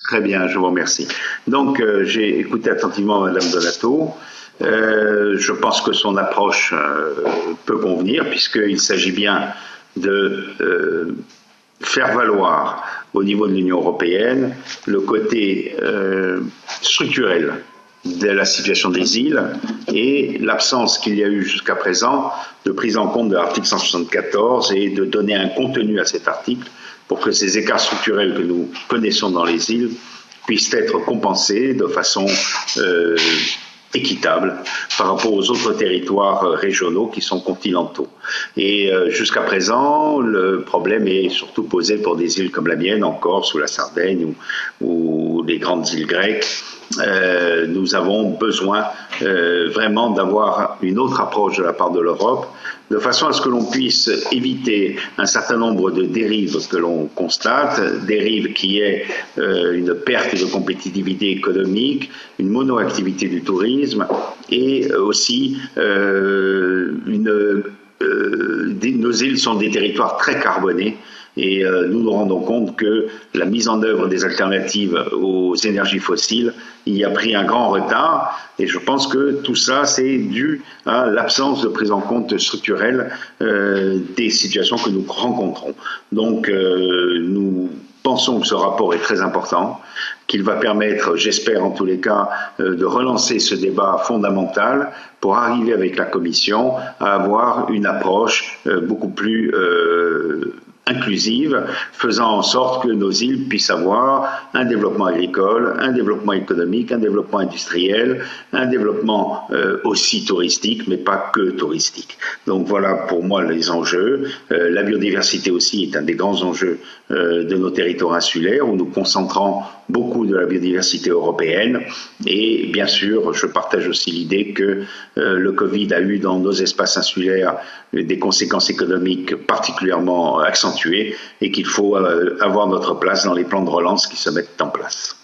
Très bien, je vous remercie. Donc, j'ai écouté attentivement Madame Donato. Je pense que son approche peut convenir, puisqu'il s'agit bien de faire valoir au niveau de l'Union européenne le côté structurel de la situation des îles et l'absence qu'il y a eu jusqu'à présent de prise en compte de l'article 174 et de donner un contenu à cet article pour que ces écarts structurels que nous connaissons dans les îles puissent être compensés de façon équitable par rapport aux autres territoires régionaux qui sont continentaux. Et jusqu'à présent, le problème est surtout posé pour des îles comme la mienne, en Corse ou la Sardaigne ou les grandes îles grecques. Nous avons besoin vraiment d'avoir une autre approche de la part de l'Europe, de façon à ce que l'on puisse éviter un certain nombre de dérives que l'on constate, dérives qui est une perte de compétitivité économique, une monoactivité du tourisme et aussi nos îles sont des territoires très carbonés et nous nous rendons compte que la mise en œuvre des alternatives aux énergies fossiles y a pris un grand retard et je pense que tout ça c'est dû à l'absence de prise en compte structurelle des situations que nous rencontrons. Donc nous pensons que ce rapport est très important, qu'il va permettre, j'espère en tous les cas, de relancer ce débat fondamental pour arriver avec la Commission à avoir une approche beaucoup plus inclusive, faisant en sorte que nos îles puissent avoir un développement agricole, un développement économique, un développement industriel, un développement aussi touristique, mais pas que touristique. Donc voilà pour moi les enjeux. La biodiversité aussi est un des grands enjeux de nos territoires insulaires, où nous concentrons beaucoup de la biodiversité européenne. Et bien sûr, je partage aussi l'idée que le Covid a eu dans nos espaces insulaires des conséquences économiques particulièrement accentuées et qu'il faut avoir notre place dans les plans de relance qui se mettent en place.